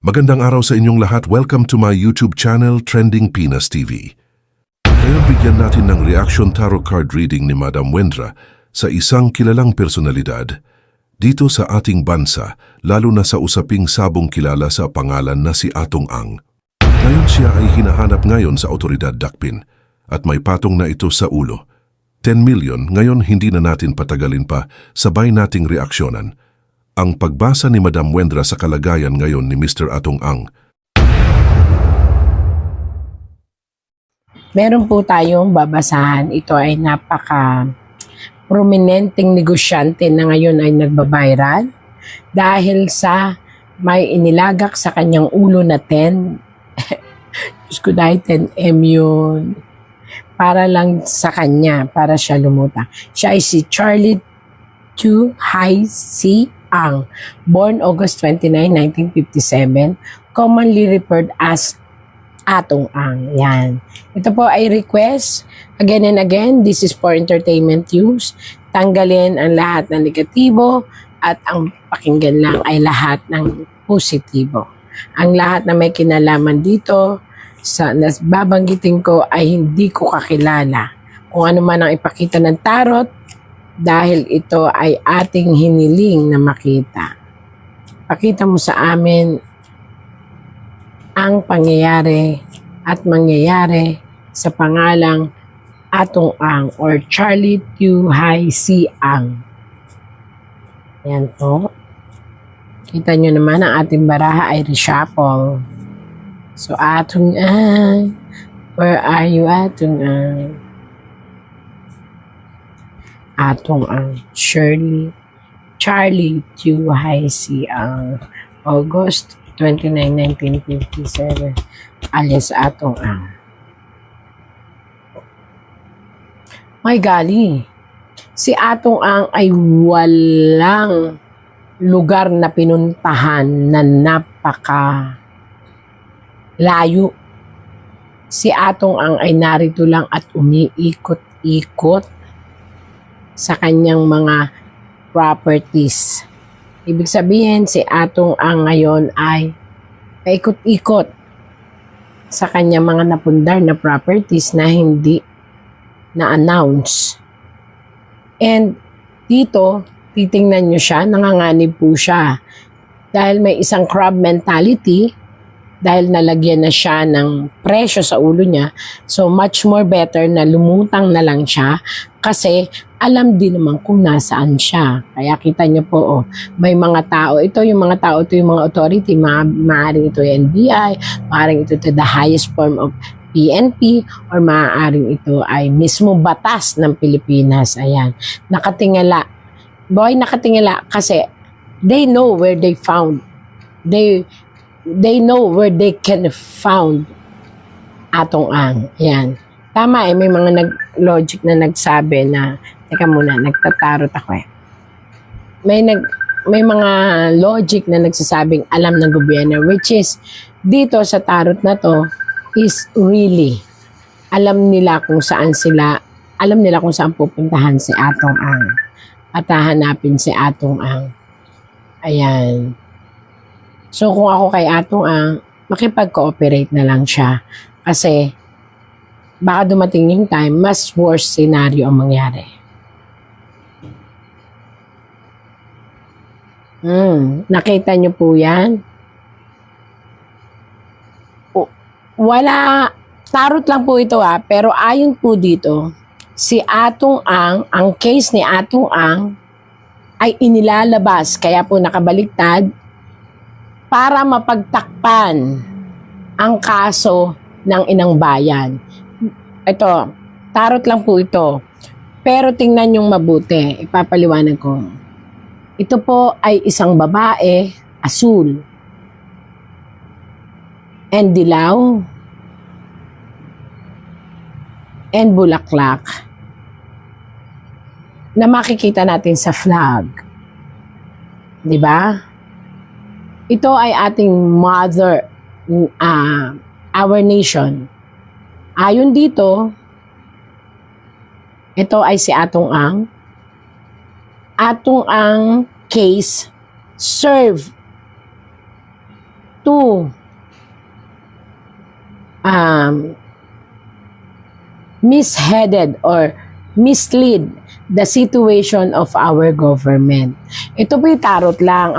Magandang araw sa inyong lahat. Welcome to my YouTube channel, Trending Pinas TV. Ngayon bigyan natin ng reaction tarot card reading ni Madam Wendra sa isang kilalang personalidad dito sa ating bansa, lalo na sa usaping sabong kilala sa pangalan na si Atong Ang. Ngayon siya ay hinahanap ngayon sa otoridad Dakpin at may patong na ito sa ulo. 10 million, ngayon hindi na natin patagalin pa, sabay nating reaksyonan ang pagbasa ni Madam Wendra sa kalagayan ngayon ni Mr. Atong Ang. Meron po tayong babasahan. Ito ay napaka-prominenteng negosyante na ngayon ay nagbabiral dahil sa may inilagak sa kanyang ulo na 10. Diyos ko, dahil 10M yun. Para lang sa kanya, para siya lumutang. Siya ay si Charlie Chu Hai Si Ang, born August 29, 1957, commonly referred as Atong Ang. Yan. Ito po ay request. Again and again, this is for entertainment use. Tanggalin ang lahat ng negatibo at ang pakinggan lang ay lahat ng positibo. Ang lahat na may kinalaman dito sa babanggitin ko ay hindi ko kakilala. Kung ano man ang ipakita ng tarot, dahil ito ay ating hiniling na makita. Pakita mo sa amin ang pangyayari at mangyayari sa pangalang Atong Ang or Charlie Chu Hai Si Ang. Yan po. Kita nyo naman ang ating baraha ay reshuffle. So, Atong Ang, where are you, Atong Ang? Atong Ang, Charlie Chu Hai Si Ang, August 29, 1957, alias Atong Ang. May gali, si Atong Ang ay walang lugar na pinuntahan na napaka layo. Si Atong Ang ay narito lang at umiikot-ikot sa kanyang mga properties. Ibig sabihin, si Atong Ang ngayon ay paikot-ikot sa kanyang mga napundar na properties na hindi na-announce. And dito, titingnan nyo siya, nanganganib po siya. Dahil may isang crab mentality, dahil nalagyan na siya ng presyo sa ulo niya, so much more better na lumutang na lang siya kasi alam din naman kung nasaan siya. Kaya kita niyo po, may mga tao, ito yung mga tao, ito yung mga authority, maaaring ito yung NBI, maaaring ito the highest form of PNP, or maaaring ito ay mismo batas ng Pilipinas. Ayan, nakatingala. Boy, nakatingala kasi they know where they found, they know where they can found Atong Ang. Ayan. Tama may mga logic na nagsabi na, teka muna, nagtatarot ako eh. May mga logic na nagsasabing alam ng gobyerno, which is, dito sa tarot na to, is really, alam nila kung saan pupuntahan si Atong Ang. At hahanapin si Atong Ang. Ayan. So, kung ako kay Atong Ang, makipag-cooperate na lang siya. Kasi, baka dumating yung time, mas worse scenario ang mangyari. Nakita niyo po yan? Wala, tarot lang po ito pero ayon po dito, si Atong ang case ni Atong Ang ay inilalabas, kaya po nakabaliktad, para mapagtakpan ang kaso ng Inang Bayan. Ito, tarot lang po ito. Pero tingnan yung mabuti, ipapaliwanag ko. Ito po ay isang babae, asul, and dilaw, and bulaklak, na makikita natin sa flag. Diba? Ito ay ating mother, our nation. Ayon dito, ito ay si Atong Ang. Atong Ang case serve to misheaded or mislead the situation of our government. Ito po yung tarot lang.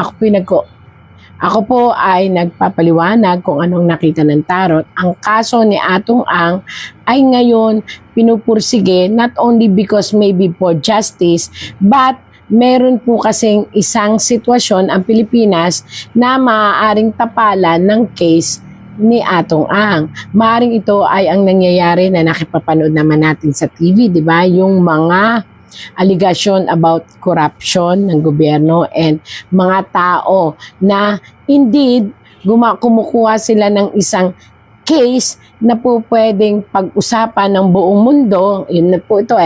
Ako po ay nagpapaliwanag kung anong nakita ng tarot. Ang kaso ni Atong Ang ay ngayon pinupursige not only because maybe for justice, but meron po kasing isang sitwasyon ang Pilipinas na maaaring tapalan ng case ni Atong Ang. Maaaring ito ay ang nangyayari na nakipapanood naman natin sa TV, di ba? Yung mga allegation about corruption ng gobyerno and mga tao na indeed kumukuha sila ng isang case na po pwedeng pag-usapan ng buong mundo. Yun na po ito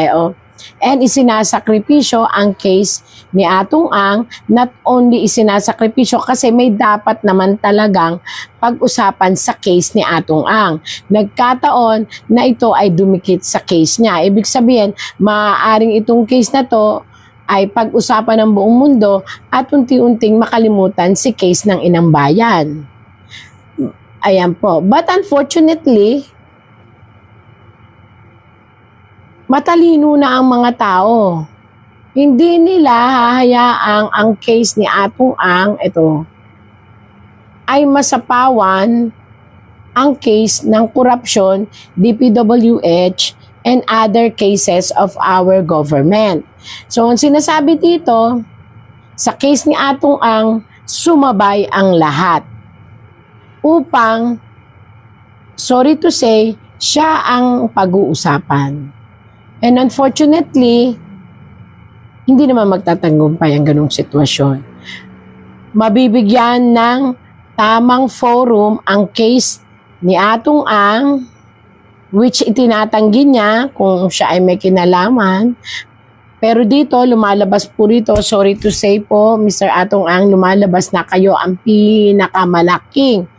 and isinasakripisyo ang case ni Atong Ang. Not only isinasakripisyo kasi may dapat naman talagang pag-usapan sa case ni Atong Ang. Nagkataon na ito ay dumikit sa case niya. Ibig sabihin, maaaring itong case na to ay pag-usapan ng buong mundo at unti-unting makalimutan si case ng Inang Bayan. Ayan po. But unfortunately, matalino na ang mga tao. Hindi nila hahayaang ang case ni Atong Ang, ito, ay masapawan ang case ng korupsyon, DPWH, and other cases of our government. So, ang sinasabi dito, sa case ni Atong Ang, sumabay ang lahat. Upang, sorry to say, siya ang pag-uusapan. And unfortunately, hindi naman magtatagumpay ang ganung sitwasyon. Mabibigyan ng tamang forum ang case ni Atong Ang, which itinatanggi niya kung siya ay may kinalaman. Pero dito, lumalabas po rito, sorry to say po, Mr. Atong Ang, lumalabas na kayo ang pinakamalaking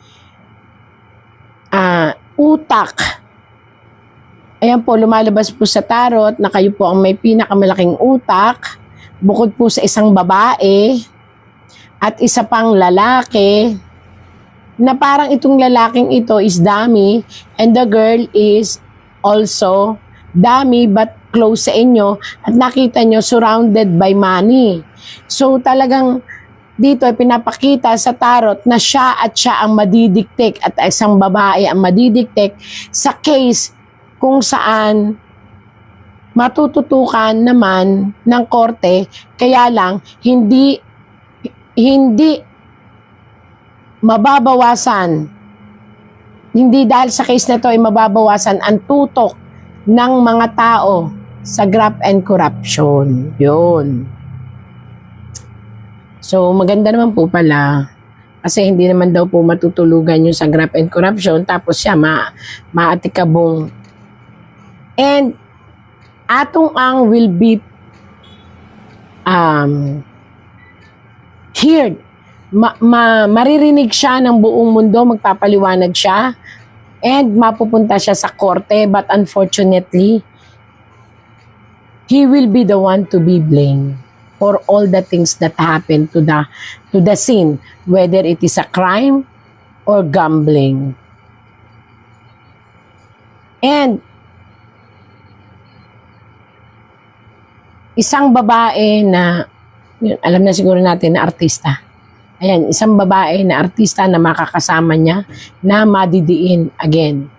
utak. Ayan po, lumalabas po sa tarot na kayo po ang may pinakamalaking utak, bukod po sa isang babae at isa pang lalaki, na parang itong lalaking ito is dummy and the girl is also dummy but close sa inyo at nakita nyo surrounded by money. So talagang dito ay pinapakita sa tarot na siya ang madidiktik at isang babae ang madidiktik sa case kung saan matututukan naman ng korte, kaya lang hindi mababawasan, hindi dahil sa case na to ay mababawasan ang tutok ng mga tao sa graft and corruption. Yun. So maganda naman po pala kasi hindi naman daw po matutulugan yung sa graft and corruption tapos siya maatikabong. And Atong Ang will be heard. Maririnig siya ng buong mundo, magpapaliwanag siya, and mapupunta siya sa korte. But unfortunately, he will be the one to be blamed for all the things that happened to the scene, whether it is a crime or gambling. And isang babae na, alam na siguro natin na artista. Ayan, isang babae na artista na makakasama niya na madidiin again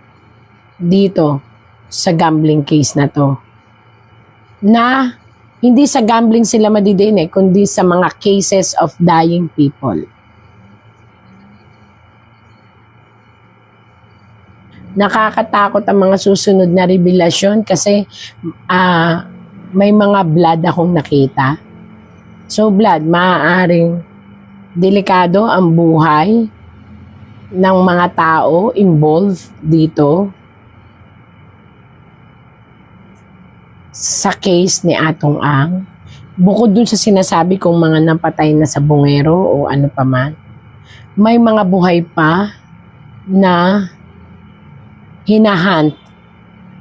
dito sa gambling case na to. Na hindi sa gambling sila madidiin kundi sa mga cases of dying people. Nakakatakot ang mga susunod na revelasyon kasi may mga blood akong nakita. So blood, maaaring delikado ang buhay ng mga tao involved dito sa case ni Atong Ang. Bukod dun sa sinasabi kong mga napatay na sa bungero o ano pa man, may mga buhay pa na hinahunt.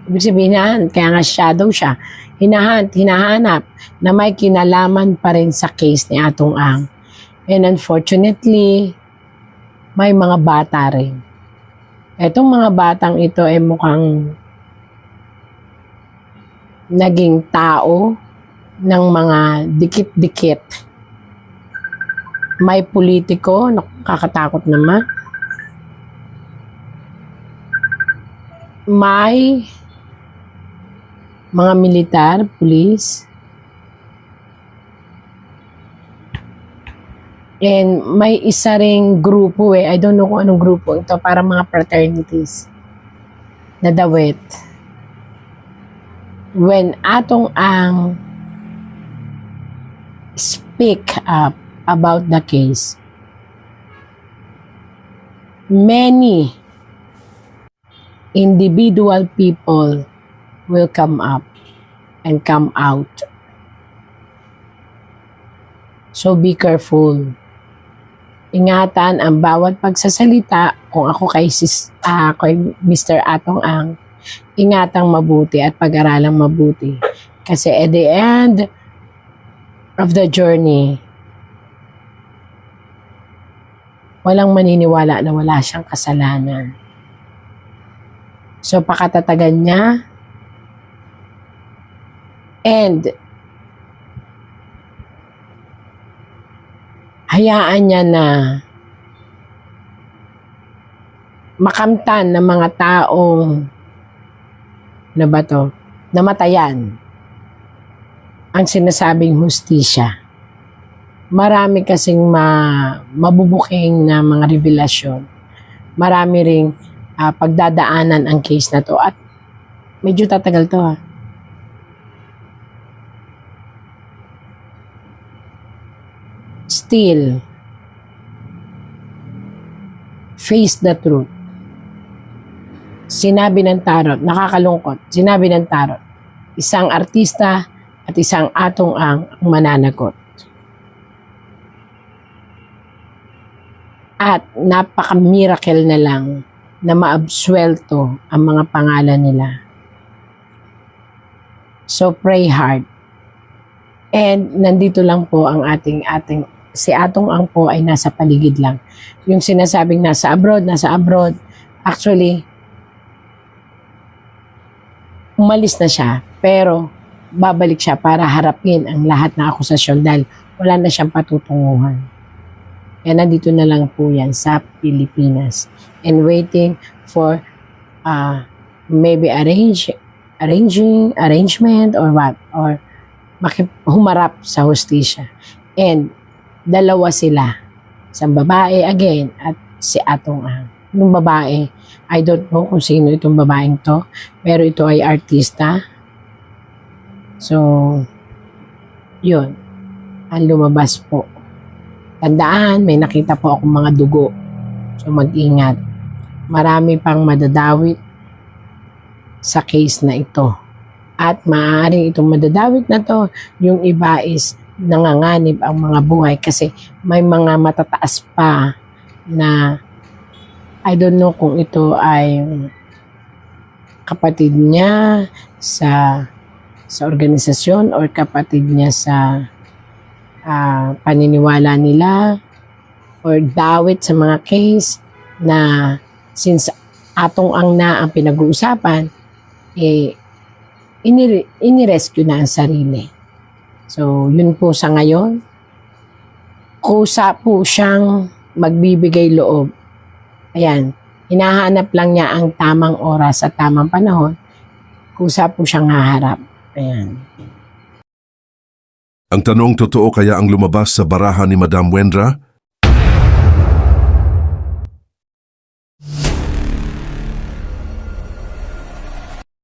Ibig sabihin, kaya nga shadow siya. Hinahanap na may kinalaman pa rin sa case ni Atong Ang. And unfortunately, may mga bata rin. Etong mga batang ito ay mukhang naging tao ng mga dikit-dikit. May politiko, nakakatakot naman. May mga militar, pulis. And may isa ring grupo I don't know kung anong grupo ito, para mga fraternities na dawit. When Atong Ang speak up about the case, many individual people will come up and come out. So be careful. Ingatan ang bawat pagsasalita. Kung ako kay Mr. Atong Ang, ingatang mabuti at pag-aralang mabuti. Kasi at the end of the journey, walang maniniwala na wala siyang kasalanan. So pakatatagan niya, and hayaan niya na makamtan ng mga taong namatayan ang sinasabing hustisya. Marami kasing mabubuking na mga revelasyon. Marami ring pagdadaanan ang case na to, at medyo tatagal to Still, face the truth. Sinabi ng tarot, nakakalungkot, sinabi ng tarot, isang artista at isang Atong Ang mananagot. At napaka-miracle na lang na maabsuelto ang mga pangalan nila. So pray hard. And nandito lang po ang ating si Atong Ang po ay nasa paligid lang. Yung sinasabing nasa abroad. Actually, umalis na siya, pero babalik siya para harapin ang lahat ng akusasyon dahil wala na siyang patutunguhan. Kaya nandito na lang po yan sa Pilipinas and waiting for maybe arrangement or what, or humarap sa hustisya. And dalawa sila, isang babae again at si Atong Ang. Nung babae, I don't know kung sino itong babaeng to, pero ito ay artista. So, yun, ang lumabas po. Tandaan, may nakita po akong mga dugo. So mag-ingat. Marami pang madadawit sa case na ito. At maaaring itong madadawit na to, yung iba is nanganganib ang mga buhay kasi may mga matataas pa na I don't know kung ito ay kapatid niya sa organisasyon or kapatid niya sa paniniwala nila or dawit sa mga case na since Atong Ang na ang pinag-uusapan, inirescue na ang sarili. So, yun po sa ngayon. Kusa po siyang magbibigay loob. Ayan, hinahanap lang niya ang tamang oras at tamang panahon. Kusa po siyang haharap. Ayan. Ang tanong, totoo kaya ang lumabas sa baraha ni Madam Wendra?